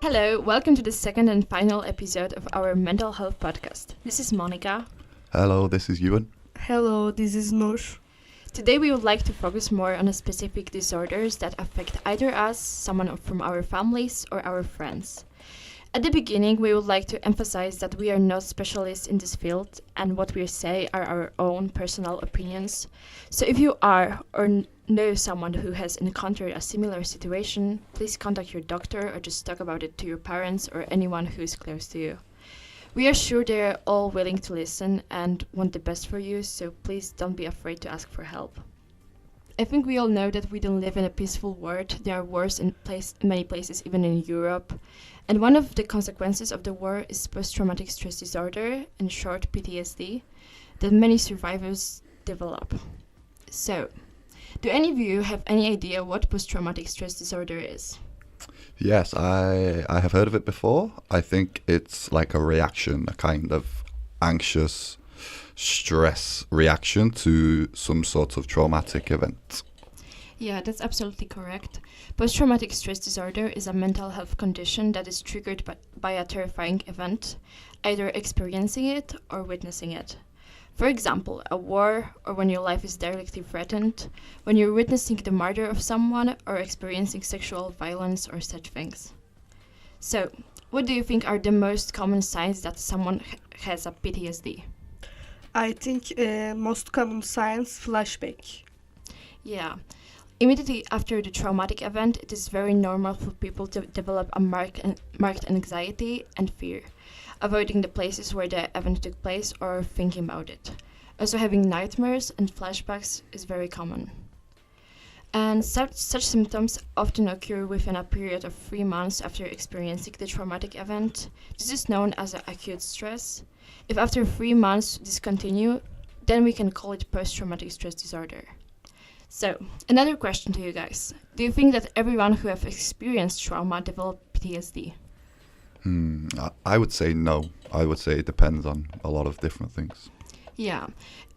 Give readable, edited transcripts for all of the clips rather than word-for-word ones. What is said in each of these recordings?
Hello, welcome to the second and final episode of our mental health podcast. This is Monika. Hello, this is Ewan. Hello, this is Nur. Today we would like to focus more on specific disorders that affect either us, someone from our families, or our friends. At the beginning, we would like to emphasize that we are not specialists in this field, and what we say are our own personal opinions. So if you are or know someone who has encountered a similar situation, please contact your doctor or just talk about it to your parents or anyone who is close to you. We are sure they are all willing to listen and want the best for you, so please don't be afraid to ask for help. I think we all know that we don't live in a peaceful world. There are wars in many places, even in Europe. And one of the consequences of the war is post-traumatic stress disorder, in short PTSD, that many survivors develop. So, do any of you have any idea what post-traumatic stress disorder is? Yes, I have heard of it before. I think it's like a reaction, a kind of anxious stress reaction to some sort of traumatic event. Yeah, that's absolutely correct. Post-traumatic stress disorder is a mental health condition that is triggered by a terrifying event, either experiencing it or witnessing it. For example, a war, or when your life is directly threatened, when you're witnessing the murder of someone or experiencing sexual violence or such things. So, what do you think are the most common signs that someone has a PTSD? I think most common signs flashback. Yeah. Immediately after the traumatic event, it is very normal for people to develop a marked anxiety and fear, avoiding the places where the event took place or thinking about it. Also, having nightmares and flashbacks is very common. And such symptoms often occur within a period of 3 months after experiencing the traumatic event. This is known as acute stress. If after 3 months this continue, then we can call it post-traumatic stress disorder. So, another question to you guys. Do you think that everyone who have experienced trauma develop PTSD? I would say no. I would say it depends on a lot of different things. Yeah,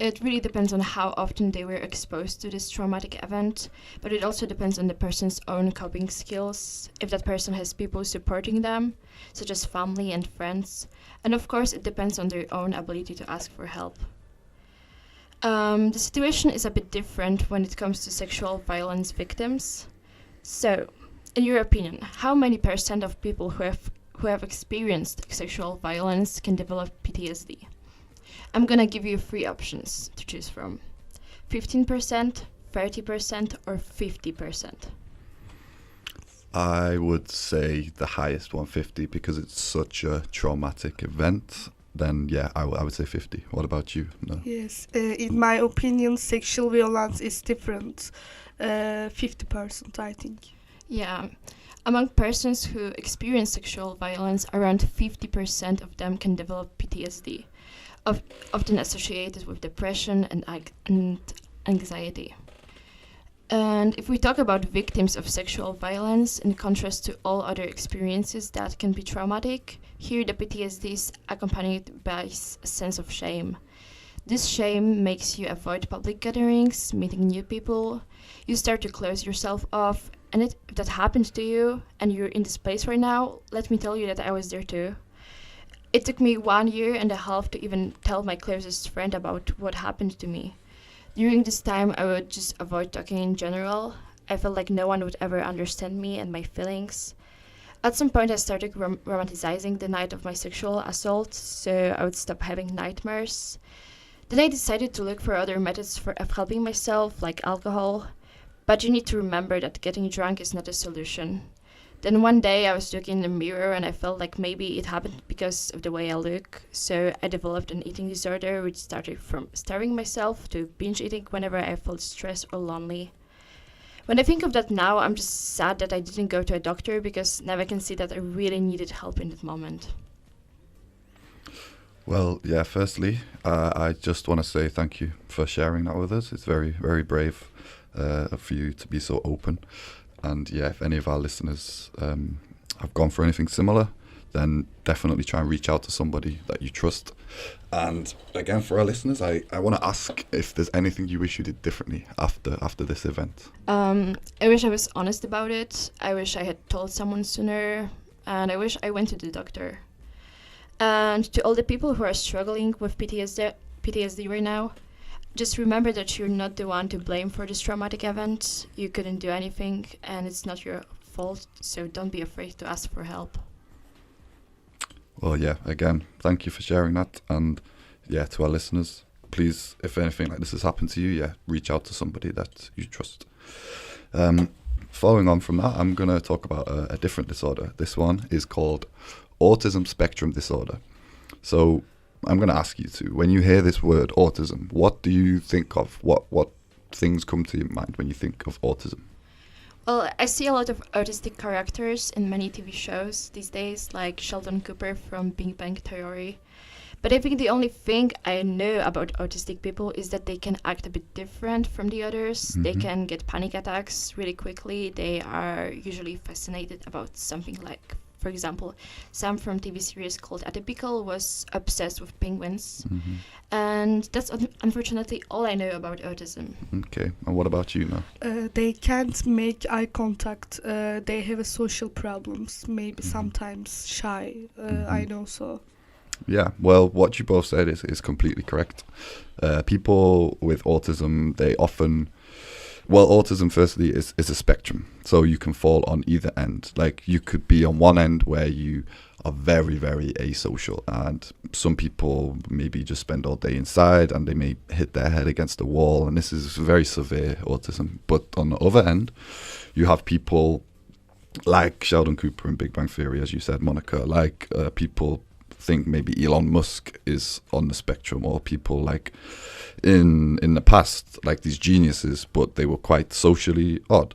it really depends on how often they were exposed to this traumatic event, but it also depends on the person's own coping skills, if that person has people supporting them, such as family and friends, and of course it depends on their own ability to ask for help. The situation is a bit different when it comes to sexual violence victims. So, in your opinion, how many percent of people who have experienced sexual violence can develop PTSD? I'm gonna give you 3 options to choose from: 15%, 30%, or 50%. I would say the highest one, 50, because it's such a traumatic event. Then yeah, I would say 50. What about you? No. Yes, in my opinion, sexual violence is different. 50%, I think. Yeah, among persons who experience sexual violence, around 50% of them can develop PTSD, often associated with depression and anxiety. And if we talk about victims of sexual violence, in contrast to all other experiences that can be traumatic, here the PTSD is accompanied by a sense of shame. This shame makes you avoid public gatherings, meeting new people. You start to close yourself off, and if that happened to you and you're in this place right now, let me tell you that I was there too. It took me 1.5 years to even tell my closest friend about what happened to me. During this time, I would just avoid talking in general. I felt like no one would ever understand me and my feelings. At some point, I started romanticizing the night of my sexual assault, so I would stop having nightmares. Then I decided to look for other methods of helping myself, like alcohol. But you need to remember that getting drunk is not a solution. Then one day I was looking in the mirror and I felt like maybe it happened because of the way I look. So I developed an eating disorder, which started from starving myself to binge eating whenever I felt stressed or lonely. When I think of that now, I'm just sad that I didn't go to a doctor, because now I can see that I really needed help in that moment. Well, yeah, firstly, I just want to say thank you for sharing that with us. It's very, very brave for you to be so open. And yeah, if any of our listeners have gone through anything similar, then definitely try and reach out to somebody that you trust. And again, for our listeners, I want to ask if there's anything you wish you did differently after this event. I wish I was honest about it. I wish I had told someone sooner. and I wish I went to the doctor. And to all the people who are struggling with PTSD right now, just remember that you're not the one to blame for this traumatic event. You couldn't do anything, and it's not your fault, so don't be afraid to ask for help. Well, yeah, again, thank you for sharing that. And yeah, to our listeners, please, if anything like this has happened to you, yeah, reach out to somebody that you trust. Following on from that, I'm going to talk about a different disorder. This one is called autism spectrum disorder. So I'm going to ask you to, when you hear this word autism, what do you think of? What things come to your mind when you think of autism? Well, I see a lot of autistic characters in many TV shows these days, like Sheldon Cooper from Big Bang Theory. But I think the only thing I know about autistic people is that they can act a bit different from the others. They can get panic attacks really quickly. They are usually fascinated about something like, for example, Sam from TV series called Atypical was obsessed with penguins. And that's unfortunately all I know about autism. Okay, and what about you now? They can't make eye contact. They have a social problems, maybe sometimes shy. I know so. Yeah, well, what you both said is completely correct. People with autism, they often... Well, autism, firstly, is a spectrum. So you can fall on either end. Like, you could be on one end where you are very, very asocial. And some people maybe just spend all day inside and they may hit their head against the wall. And this is very severe autism. But on the other end, you have people like Sheldon Cooper in Big Bang Theory, as you said, Monika, like people think maybe Elon Musk is on the spectrum, or people like in the past, like these geniuses, but they were quite socially odd.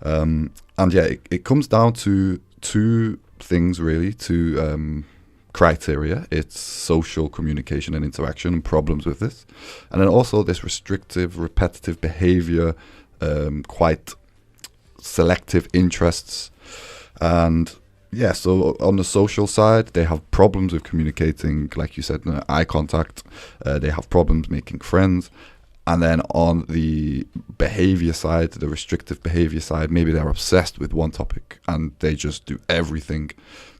And yeah, it comes down to two things really, two criteria. It's social communication and interaction and problems with this. And then also this restrictive, repetitive behavior, quite selective interests. And yeah, so on the social side, they have problems with communicating, like you said, eye contact. They have problems making friends. And then on the behavior side, the restrictive behavior side, maybe they're obsessed with one topic and they just do everything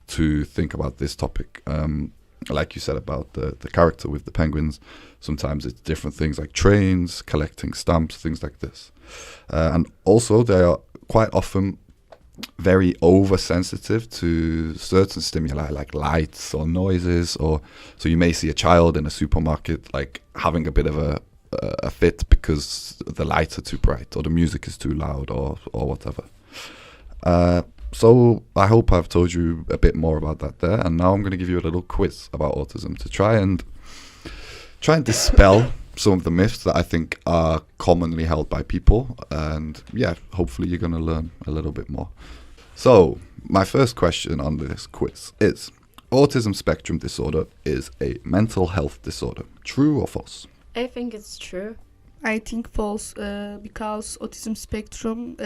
to think about this topic. Like you said about the character with the penguins, sometimes it's different things like trains, collecting stamps, things like this. And also they are quite often very oversensitive to certain stimuli like lights or noises, or so you may see a child in a supermarket like having a bit of a fit because the lights are too bright or the music is too loud or whatever. So I hope I've told you a bit more about that there, and now I'm going to give you a little quiz about autism to try and dispel some of the myths that I think are commonly held by people, and yeah, hopefully you're going to learn a little bit more. So my first question on this quiz is, autism spectrum disorder is a mental health disorder. True or false? I think it's true. I think false, because autism spectrum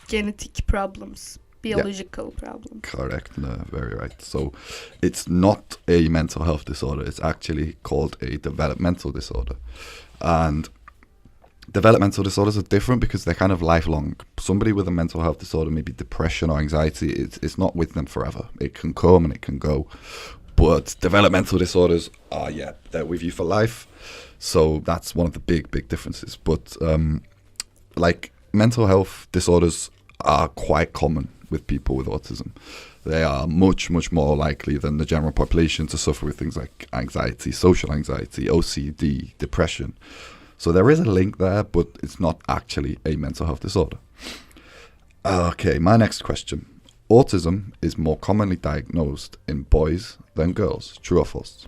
genetic problems, biological problems. Correct, no, very right. So it's not a mental health disorder, it's actually called a developmental disorder. And developmental disorders are different because they're kind of lifelong. Somebody with a mental health disorder, maybe depression or anxiety, it's not with them forever. It can come and it can go. But developmental disorders are, yeah, they're with you for life. So that's one of the big differences. But like mental health disorders are quite common with people with autism. They are much more likely than the general population to suffer with things like anxiety, social anxiety, OCD, depression. So there is a link there, but it's not actually a mental health disorder. Okay, my next question. Autism is more commonly diagnosed in boys than girls. True or false?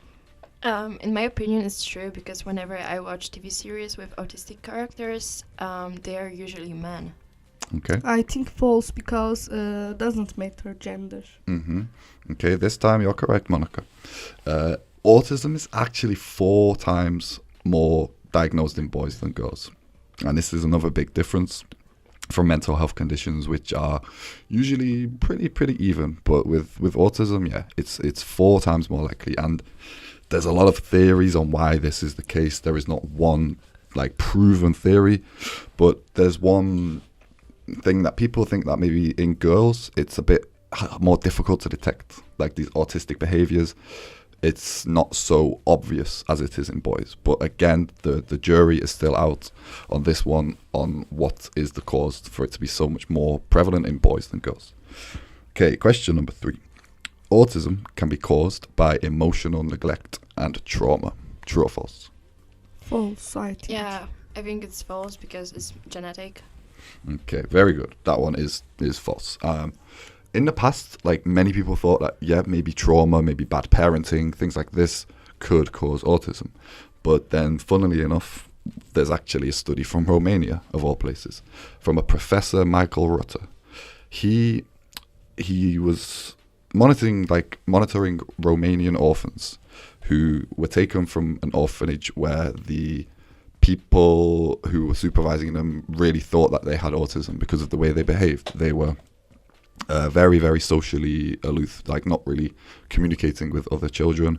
In my opinion, it's true, because whenever I watch TV series with autistic characters, they are usually men. Okay. I think false, because doesn't matter gender. Okay, this time you're correct, Monika. Autism is actually 4 times more diagnosed in boys than girls. And this is another big difference from mental health conditions, which are usually pretty even. But with autism, yeah, it's 4 times more likely. And there's a lot of theories on why this is the case. There is not one like proven theory, but there's one thing that people think that maybe in girls it's a bit more difficult to detect. Like these autistic behaviors, it's not so obvious as it is in boys. But again, the jury is still out on this one, on what is the cause for it to be so much more prevalent in boys than girls. Okay, question number 3. Autism can be caused by emotional neglect and trauma. True or false? False, I think. Yeah, I think it's false because it's genetic. Okay, very good. That one is false. In the past, like many people thought that, yeah, maybe trauma, maybe bad parenting, things like this could cause autism. But then, funnily enough, there's actually a study from Romania, of all places, from a professor, Michael Rutter. He was monitoring Romanian orphans who were taken from an orphanage where the people who were supervising them really thought that they had autism because of the way they behaved. They were very, very socially aloof, like not really communicating with other children.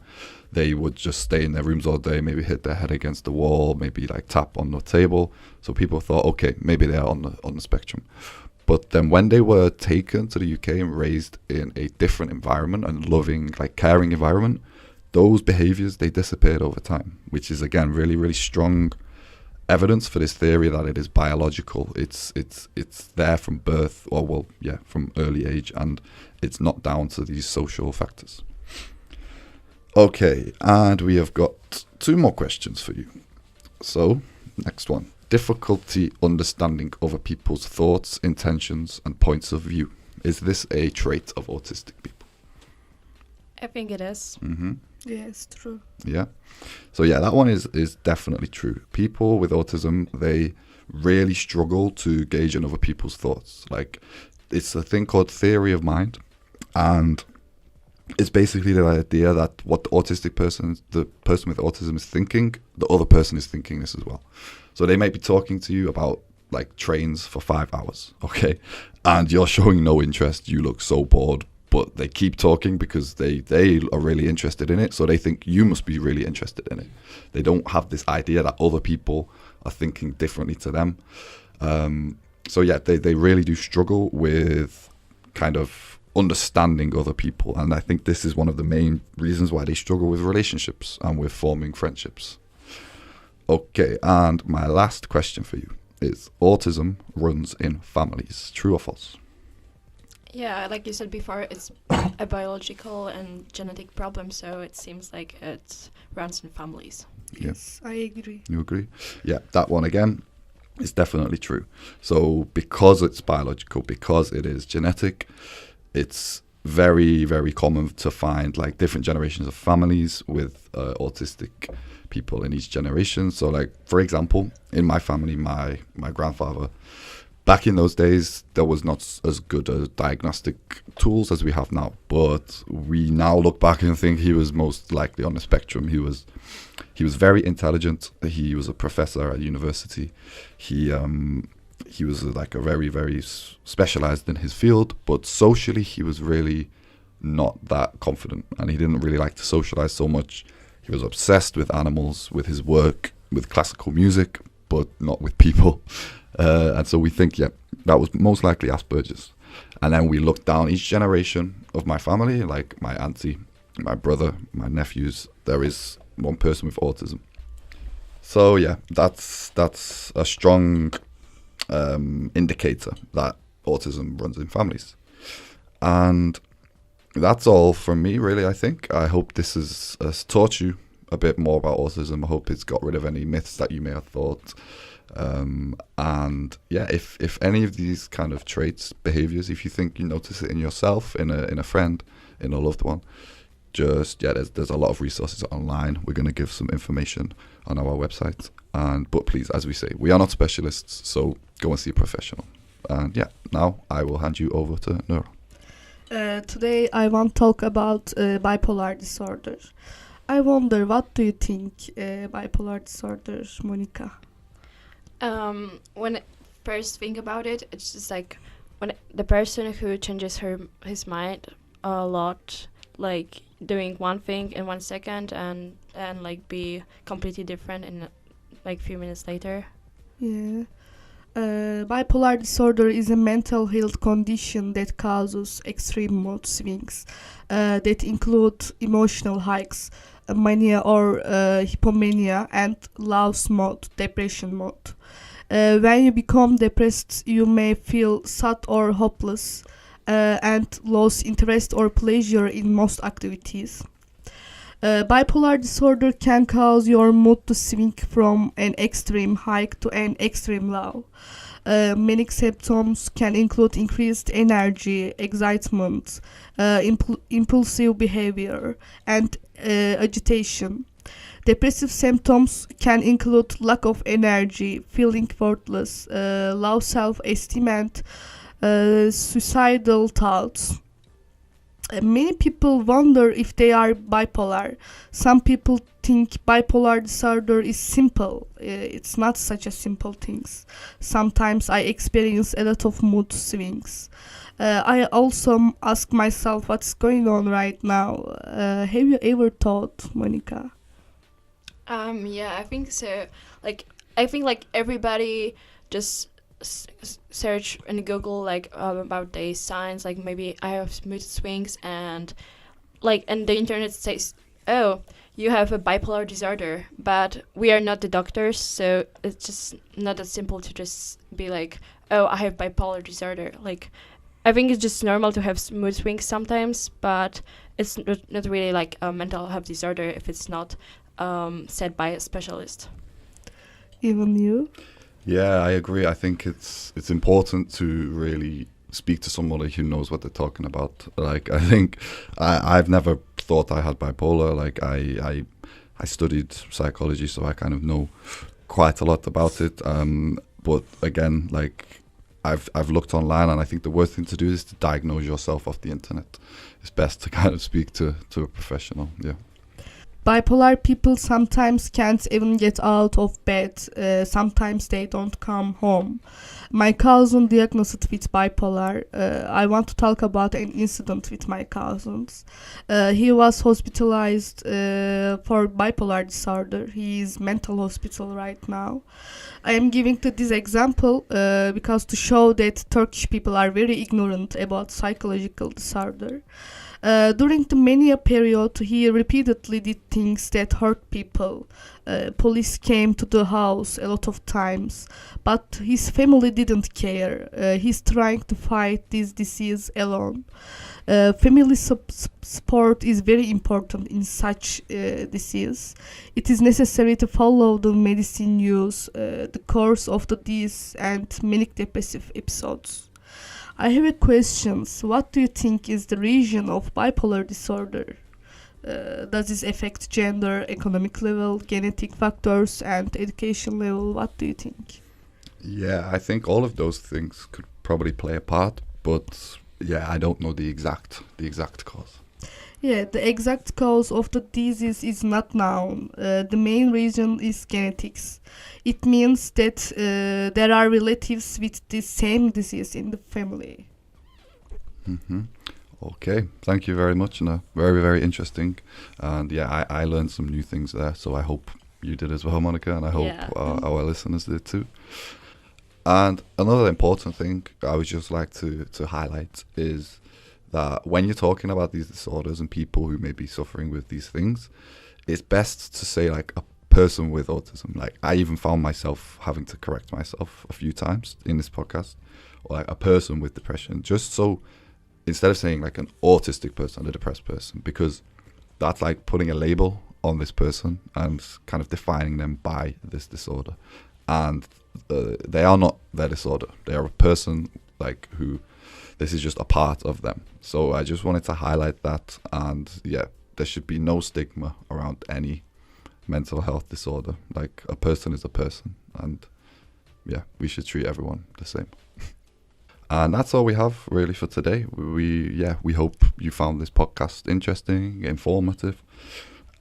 They would just stay in their rooms all day, maybe hit their head against the wall, maybe like tap on the table. So people thought, okay, maybe they're on the spectrum. But then when they were taken to the UK and raised in a different environment and loving, like caring environment, those behaviors, they disappeared over time, which is again really, really strong evidence for this theory that it is biological. It's there from birth, or well, yeah, from early age, and it's not down to these social factors. Okay, and we have got 2 more questions for you. So, next one. Difficulty understanding other people's thoughts, intentions, and points of view. Is this a trait of autistic people? I think it is. Mm-hmm. Yes, true. Yeah. So yeah, that one is definitely true. People with autism, they really struggle to gauge on other people's thoughts. Like, it's a thing called theory of mind, and it's basically the idea that what the person with autism is thinking, the other person is thinking this as well. So they might be talking to you about like trains for 5 hours, okay? And you're showing no interest, you look so bored, but they keep talking because they are really interested in it, so they think you must be really interested in it. They don't have this idea that other people are thinking differently to them. So yeah, they really do struggle with kind of understanding other people, and I think this is one of the main reasons why they struggle with relationships and with forming friendships. Okay, and my last question for you is, autism runs in families. True or false? Yeah, like you said before, it's a biological and genetic problem, so it seems like it runs in families. Yes, I agree. You agree? Yeah, that one again is definitely true. So because it's biological, because it is genetic, it's very, very common to find like different generations of families with autistic people in each generation. So like, for example, in my family, my grandfather, back in those days, there was not as good a diagnostic tools as we have now. But we now look back and think he was most likely on the spectrum. He was very intelligent. He was a professor at university. He was like a very, very specialized in his field. But socially, he was really not that confident, and he didn't really like to socialize so much. He was obsessed with animals, with his work, with classical music, but not with people. And so we think, yeah, that was most likely Asperger's. And then we look down each generation of my family, like my auntie, my brother, my nephews, there is one person with autism. So yeah, that's a strong indicator that autism runs in families. And that's all from me, really, I think. I hope this has taught you a bit more about autism. I hope it's got rid of any myths that you may have thought. And yeah, if any of these kind of traits, behaviors, if you think you notice it in yourself, in a friend, in a loved one, just, yeah, there's a lot of resources online. We're going to give some information on our website. But please, as we say, we are not specialists, so go and see a professional. And yeah, now I will hand you over to Nur. Today I want to talk about bipolar disorder. I wonder, what do you think bipolar disorder, Monika? When I first think about it, it's just like when the person who changes his mind a lot, like doing one thing in 1 second and like be completely different in like few minutes later. Yeah. Bipolar disorder is a mental health condition that causes extreme mood swings that include emotional hikes, mania or hypomania, and loss mode, depression mode. When you become depressed, you may feel sad or hopeless and lose interest or pleasure in most activities. Bipolar disorder can cause your mood to swing from an extreme high to an extreme low. Many symptoms can include increased energy, excitement, impulsive behavior, and agitation. Depressive symptoms can include lack of energy, feeling worthless, low self-esteem, and suicidal thoughts. Many people wonder if they are bipolar. Some people think bipolar disorder is simple. It's not such a simple thing. Sometimes I experience a lot of mood swings. I also ask myself what's going on right now. Have you ever thought, Monika? Yeah, I think so. I think everybody just search in Google about the signs, maybe I have mood swings, and the internet says, oh, you have a bipolar disorder, but we are not the doctors, so it's just not that simple to just be oh, I have bipolar disorder. I think it's just normal to have mood swings sometimes, but it's not really a mental health disorder if it's not said by a specialist. Even you? Yeah, I agree. I think it's important to really speak to somebody who knows what they're talking about. I think I've never thought I had bipolar. I studied psychology, so I kind of know quite a lot about it. But again, I've looked online, and I think the worst thing to do is to diagnose yourself off the internet. It's best to kind of speak to a professional. Yeah. Bipolar people sometimes can't even get out of bed. Sometimes they don't come home. My cousin diagnosed with bipolar. I want to talk about an incident with my cousins. He was hospitalized for bipolar disorder. He is mental hospital right now. I am giving this example because to show that Turkish people are very ignorant about psychological disorder. During the mania period, he repeatedly did things that hurt people. Police came to the house a lot of times, but his family didn't care. He's trying to fight this disease alone. Family support is very important in such disease. It is necessary to follow the medicine use, the course of the disease, and manic depressive episodes. I have a question. What do you think is the reason of bipolar disorder? Does this affect gender, economic level, genetic factors, and education level? What do you think? Yeah, I think all of those things could probably play a part, but yeah, I don't know the exact cause. Yeah, the exact cause of the disease is not known. The main reason is genetics. It means that there are relatives with the same disease in the family. Mm-hmm. Okay, thank you very much, and very, very interesting. And yeah, I learned some new things there, so I hope you did as well, Monika, and I hope our listeners did too. And another important thing I would just like to highlight is that when you're talking about these disorders and people who may be suffering with these things, it's best to say a person with autism. I even found myself having to correct myself a few times in this podcast, or a person with depression, just so instead of saying an autistic person, a depressed person, because that's putting a label on this person and kind of defining them by this disorder. And they are not their disorder. They are a person who, this is just a part of them. So I just wanted to highlight that, and yeah, there should be no stigma around any mental health disorder. A person is a person, and yeah, we should treat everyone the same. And that's all we have really for today. We hope you found this podcast interesting, informative,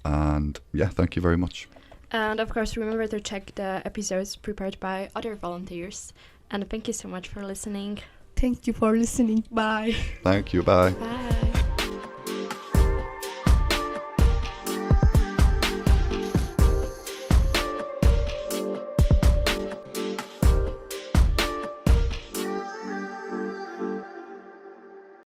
and yeah, thank you very much. And of course, remember to check the episodes prepared by other volunteers. And thank you so much for listening. Thank you for listening. Bye. Thank you. Bye. Bye.